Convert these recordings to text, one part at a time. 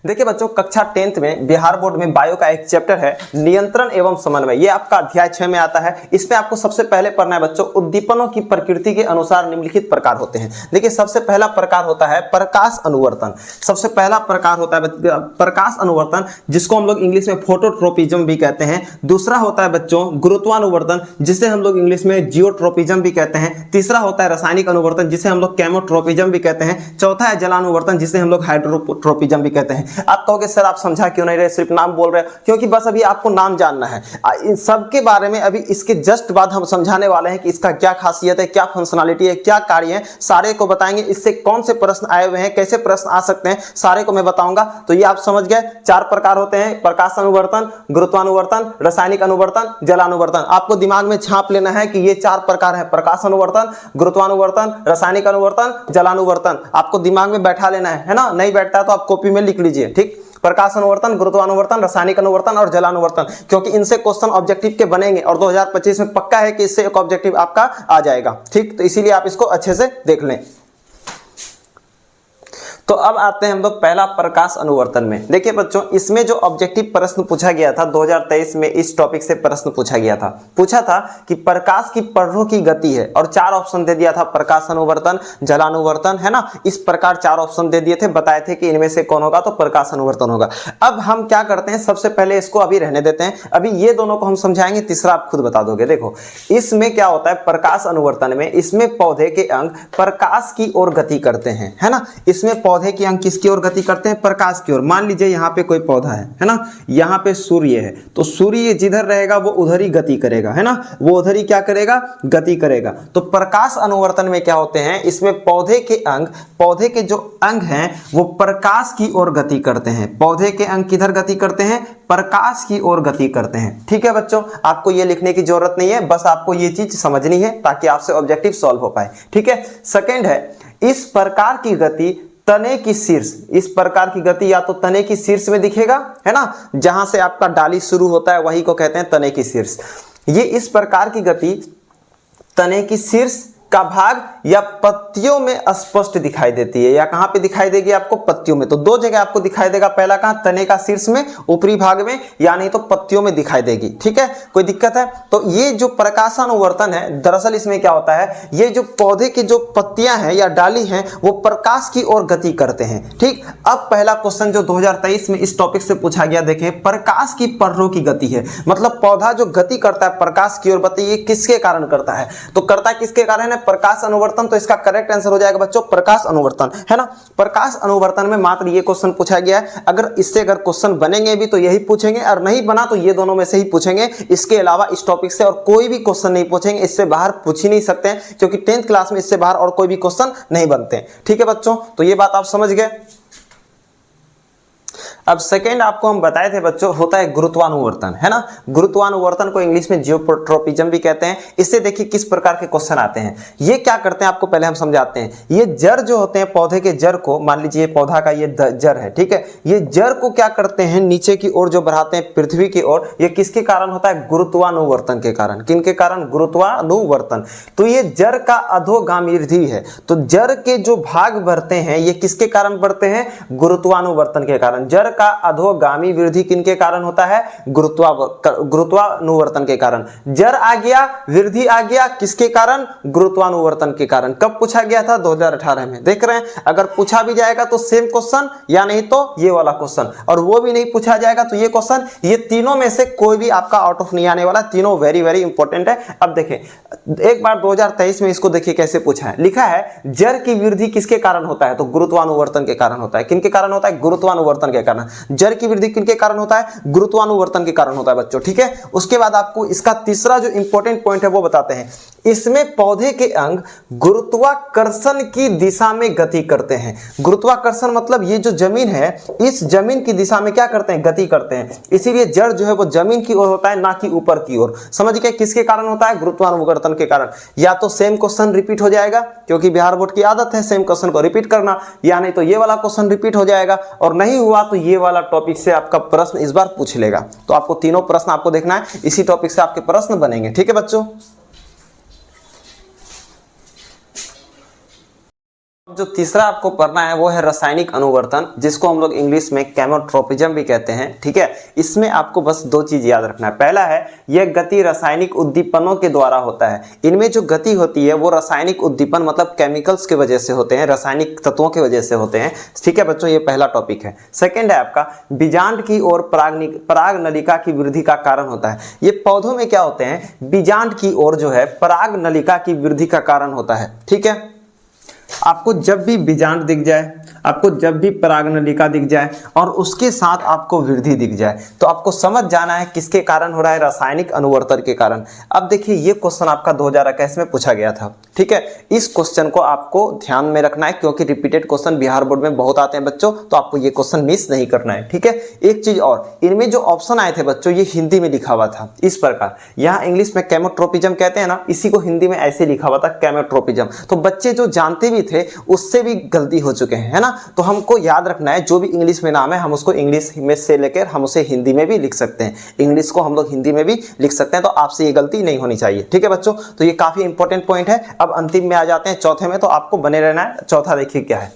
देखिए बच्चों, कक्षा 10th में बिहार बोर्ड में बायो का एक चैप्टर है नियंत्रण एवं समन्वय। ये आपका अध्याय 6 में आता है। इसमें आपको सबसे पहले पढ़ना है बच्चों, उद्दीपनों की प्रकृति के अनुसार निम्नलिखित प्रकार होते हैं। देखिए सबसे पहला प्रकार होता है प्रकाश अनुवर्तन। सबसे पहला प्रकार होता है प्रकाश अनुवर्तन, जिसको हम लोग इंग्लिश में फोटोट्रोपिज्म भी कहते हैं। दूसरा होता है बच्चों गुरुत्वानुवर्तन, जिसे हम लोग इंग्लिश में जियोट्रोपिज्म भी कहते हैं। तीसरा होता है रासायनिक अनुवर्तन, जिसे हम लोग केमोट्रोपिज्म भी कहते हैं। चौथा है जलानुवर्तन, जिसे हम लोग हाइड्रोट्रोपिज्म भी कहते हैं। आप कहोगे सर आप समझा क्यों नहीं रहे, सिर्फ नाम बोल रहे हो? क्योंकि बस अभी आपको नाम जानना है। इन सब के बारे में अभी इसके जस्ट बाद हम समझाने वाले हैं कि इसका क्या खासियत है, क्या फंक्शनलिटी है, क्या कार्य है, सारे को बताएंगे। इससे कौन से प्रश्न आए हुए हैं, कैसे प्रश्न आ सकते हैं, सारे को मैं बताऊंगा। तो ये आप समझ गए, 4 प्रकार होते हैं, प्रकाश अनुवर्तन, गुरुत्वानुवर्तन, रासायनिक अनुवर्तन, जलानुवर्तन। आपको दिमाग में छाप लेना है कि ये 4 प्रकार है, प्रकाश अनुवर्तन, गुरुत्वानुवर्तन, रासायनिक अनुवर्तन, जलानुवर्तन। आपको दिमाग में बैठा लेना है ना? नहीं बैठता तो आप कॉपी में लिख लीजिए, ठीक। प्रकाश अनुवर्तन, गुरुत्वानुवर्तन, रासायनिक अनुवर्तन और जलानुवर्तन, क्योंकि इनसे क्वेश्चन ऑब्जेक्टिव के बनेंगे और 2025 में पक्का है कि इससे एक ऑब्जेक्टिव आपका आ जाएगा, ठीक। तो इसीलिए आप इसको अच्छे से देख लें। तो अब आते हैं हम लोग पहला प्रकाश अनुवर्तन में। देखिए बच्चों, इसमें जो ऑब्जेक्टिव प्रश्न पूछा गया था 2023 में, इस टॉपिक से प्रश्न पूछा गया था। पूछा था कि प्रकाश की पर्रों की गति है और 4 ऑप्शन दे दिया था, प्रकाश अनुवर्तन, जलानुवर्तन, है ना। इस प्रकार 4 ऑप्शन दे दिए थे, बताए थे कि इनमें से कौन होगा, तो प्रकाश अनुवर्तन होगा। अब हम क्या करते हैं, सबसे पहले इसको अभी रहने देते हैं, अभी ये दोनों को हम समझाएंगे, तीसरा आप खुद बता दोगे। देखो इसमें क्या होता है प्रकाश अनुवर्तन में, इसमें पौधे के अंग प्रकाश की ओर गति करते हैं, है ना। इसमें पौधे के अंग किसकी ओर गति करते हैं, प्रकाश की ओर। मान लीजिए यहाँ पे कोई पौधा है ना, यहाँ पे सूर्य है, तो सूर्य जिधर रहेगा वो उधर ही गति करेगा, है ना। वो उधर ही क्या करेगा, गति करेगा। तो प्रकाश अनुवर्तन में क्या होते हैं, इसमें पौधे के अंग, पौधे के जो अंग हैं वो प्रकाश की ओर गति करते हैं। पौधे के अंग किधर गति करते हैं, प्रकाश की ओर गति करते हैं, ठीक है बच्चों। आपको ये लिखने की जरूरत नहीं है, बस आपको ये चीज समझनी है ताकि आपसे ऑब्जेक्टिव सॉल्व हो पाए, ठीक है। सेकंड है, इस प्रकार की गति तने की शीर्ष, इस प्रकार की गति या तो तने की शीर्ष में दिखेगा, है ना, जहां से आपका डाली शुरू होता है वही को कहते हैं तने की शीर्ष। ये इस प्रकार की गति तने की शीर्ष का भाग या पत्तियों में स्पष्ट दिखाई देती है। या कहां पे दिखाई देगी आपको, पत्तियों में। तो 2 जगह आपको दिखाई देगा, पहला कहां, तने का शीर्ष में, ऊपरी भाग में, या नहीं तो पत्तियों में दिखाई देगी, ठीक है। कोई दिक्कत है? तो ये जो प्रकाशानुवर्तन है, दरअसल इसमें क्या होता है, ये जो पौधे की जो पत्तियां हैं या डाली हैं वो प्रकाश की ओर गति करते हैं, ठीक। अब पहला क्वेश्चन जो 2023 में इस टॉपिक से पूछा गया, देखें प्रकाश की पर्रों की गति है, मतलब पौधा जो गति करता है प्रकाश की ओर, बताइए किसके कारण करता है, तो करता है किसके कारण है, प्रकाश अनुवर्तन। तो इसका करेक्ट आंसर हो जाएगा बच्चों प्रकाश अनुवर्तन, है ना। प्रकाश अनुवर्तन में मात्र ये क्वेश्चन पूछा गया है। अगर इससे अगर क्वेश्चन बनेंगे भी तो यही पूछेंगे, और नहीं बना तो ये दोनों में से ही पूछेंगे। इसके अलावा इस टॉपिक से और कोई भी क्वेश्चन नहीं पूछेंगे, इससे बाहर पूछ ही नहीं सकते हैं, क्योंकि 10th क्लास में इससे बाहर और कोई भी क्वेश्चन नहीं बनते, ठीक है बच्चों। तो ये बात आप समझ गए। अब सेकेंड आपको हम बताए थे बच्चों, होता है गुरुत्वानुवर्तन, है ना। गुरुत्वानुवर्तन को इंग्लिश में जियोट्रोपिज्म भी कहते हैं। इससे देखिए किस प्रकार के क्वेश्चन आते हैं। ये क्या करते हैं आपको पहले हम समझाते हैं। ये जड़ जो होते हैं, पौधे के जड़ को, मान लीजिए पौधा का ये जड़ है, ठीक है। ये जड़ को क्या करते हैं, नीचे की ओर जो बढ़ाते हैं पृथ्वी की ओर। ये किसके कारण होता है, गुरुत्वानुवर्तन के कारण। किनके कारण, गुरुत्वानुवर्तन। तो ये जड़ का अधोगामी वृद्धि है। तो जड़ के जो भाग बढ़ते हैं ये किसके कारण बढ़ते हैं, गुरुत्वानुवर्तन के कारण। जड़ का अधोगामी वृद्धि किनके कारण होता है, गुरुत्वानुवर्तन के कारण। जड़ आ गया, वृद्धि आ गया, किसके कारण, गुरुत्वानुवर्तन के कारण। कब पूछा गया था, 2018 में। देख रहे हैं, अगर पूछा भी जाएगा तो सेम क्वेश्चन, या नहीं तो ये वाला क्वेश्चन, और वो भी नहीं पूछा जाएगा तो ये क्वेश्चन। ये तीनों में से कोई भी आपका आउट ऑफ नहीं आने वाला, तीनों वेरी वेरी इंपॉर्टेंट है। अब देखें एक बार 2023 में इसको देखिए कैसे पूछा है। लिखा है जड़ की वृद्धि किसके कारण होता है, तो गुरुत्वानुवर्तन के कारण होता है। किनके कारण होता है, गुरुत्वानुवर्तन के कारण। जड़ की वृद्धि किनके कारण होता है, गुरुत्वानुवर्तन के कारण होता है बच्चों, ठीक है। उसके बाद आपको इसका तीसरा जो इंपॉर्टेंट पॉइंट है वो बताते हैं। इसमें पौधे के अंग गुरुत्वाकर्षण की दिशा में गति करते हैं। गुरुत्वाकर्षण मतलब ये जो जमीन है, इस जमीन की दिशा में क्या करते हैं, गति करते हैं। इसीलिए जड़ जो है वो जमीन की ओर होता है, ना कि ऊपर की ओर। समझ गए, किसके कारण होता है, गुरुत्वानुवर्तन के कारण। या तो सेम क्वेश्चन रिपीट हो जाएगा, क्योंकि बिहार बोर्ड की आदत है सेम क्वेश्चन को रिपीट करना, या नहीं तो ये वाला क्वेश्चन रिपीट हो जाएगा, और नहीं हुआ तो ये वाला टॉपिक से आपका प्रश्न इस बार पूछ लेगा। तो आपको तीनों प्रश्न आपको देखना है, इसी टॉपिक से आपके प्रश्न बनेंगे, ठीक है बच्चों। जो तीसरा आपको पढ़ना है वो है रासायनिक अनुवर्तन, जिसको हम लोग इंग्लिश में केमोट्रोपिज्म भी कहते हैं। ठीक है, इसमें आपको बस दो चीज याद रखना है। पहला है यह गति रासायनिक उद्दीपनों के द्वारा होता है। इनमें जो गति होती है वो रासायनिक उद्दीपन मतलब केमिकल्स की वजह से होते हैं, रासायनिक तत्वों की वजह से होते हैं। ठीक है बच्चों, ये पहला टॉपिक है। सेकेंड है आपका बीजांड की ओर पराग नलिका की वृद्धि का कारण होता है। ये पौधों में क्या होते हैं, बीजांड की ओर जो है पराग नलिका की वृद्धि का कारण होता है। ठीक है, आपको जब भी बीजांड दिख जाए, आपको जब भी परागनलिका दिख जाए और उसके साथ आपको वृद्धि दिख जाए, तो आपको समझ जाना है किसके कारण हो रहा है, रासायनिक अनुवर्तन के कारण। अब देखिए ये क्वेश्चन आपका 2021 में पूछा गया था। ठीक है, इस क्वेश्चन को आपको ध्यान में रखना है क्योंकि रिपीटेड क्वेश्चन बिहार बोर्ड में बहुत आते हैं बच्चों, तो आपको ये क्वेश्चन मिस नहीं करना है। ठीक है, एक चीज और, इनमें जो ऑप्शन आए थे बच्चों ये हिंदी में लिखा हुआ था इस प्रकार। यहाँ इंग्लिश में केमोट्रोपिज्म कहते हैं ना, इसी को हिंदी में ऐसे लिखा हुआ था केमोट्रोपिज्म। तो बच्चे जो जानते भी थे उससे भी गलती हो चुके हैं, है ना। तो हमको याद रखना है जो भी इंग्लिश में नाम है हम उसको इंग्लिश में से लेकर हम उसे हिंदी में भी लिख सकते हैं, इंग्लिश को हम लोग हिंदी में भी लिख सकते हैं। तो आपसे ये गलती नहीं होनी चाहिए। ठीक है बच्चों, तो ये काफी इंपॉर्टेंट पॉइंट है। अब अंतिम में आ जाते हैं, चौथे में, तो आपको बने रहना है। चौथा देखिए क्या है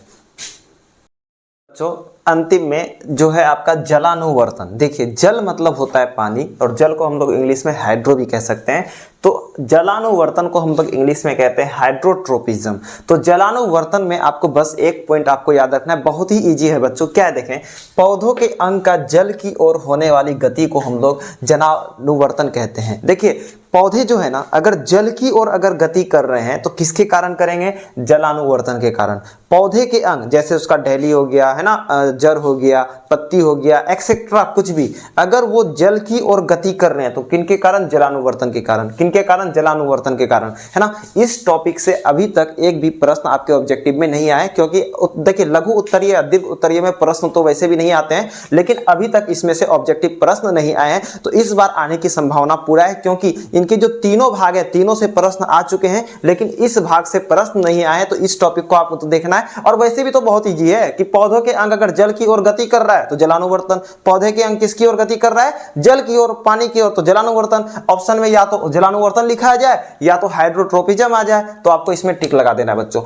बच्चों, अंतिम में जो है आपका जलानुवर्तन। देखिए जल मतलब होता है पानी, और जल को हम लोग इंग्लिश में हाइड्रो भी कह सकते हैं। तो जलानुवर्तन को हम लोग इंग्लिश में कहते हैं हाइड्रोट्रोपिज्म। तो जलानुवर्तन में आपको बस एक पॉइंट आपको याद रखना है, बहुत ही इजी है बच्चों। क्या है देखें, पौधों के अंग का जल की ओर होने वाली गति को हम लोग जलानुवर्तन कहते हैं। देखिए पौधे जो है ना, अगर जल की ओर अगर गति कर रहे हैं तो किसके कारण करेंगे, जलानुवर्तन के कारण। पौधे के अंग जैसे उसका डेली हो गया, है ना, जड़ हो गया, पत्ती हो गया, एक्सेट्रा कुछ भी, अगर वो जल की ओर गति कर रहे हैं तो किनके कारण, जलानुवर्तन के कारण। किनके कारण, जलानुवर्तन के कारण, है ना। इस टॉपिक से अभी तक एक भी प्रश्न आपके ऑब्जेक्टिव में नहीं आया, क्योंकि देखिए लघु उत्तरीय या दीर्घ उत्तरीय में प्रश्न तो वैसे भी नहीं आते हैं, लेकिन अभी तक इसमें से ऑब्जेक्टिव प्रश्न नहीं आए हैं। तो इस बार आने की संभावना पूरा है, क्योंकि इनके जो तीनों भाग है तीनों से प्रश्न आ चुके हैं, लेकिन इस भाग से प्रश्न नहीं आए। तो इस टॉपिक को आपको तो देखना है। और वैसे भी तो बहुत इजी है कि पौधों के अंग अगर जल की ओर गति कर रहा है तो जलानुवर्तन, पौधे के अंग किसकी ओर गति कर रहा है, जल की ओर, पानी की ओर, तो जलानुवर्तन। ऑप्शन में या तो जलानुवर्तन लिखा जाए या तो हाइड्रोट्रोपिज्म आ जाए, तो आपको इसमें टिक लगा देना है बच्चों।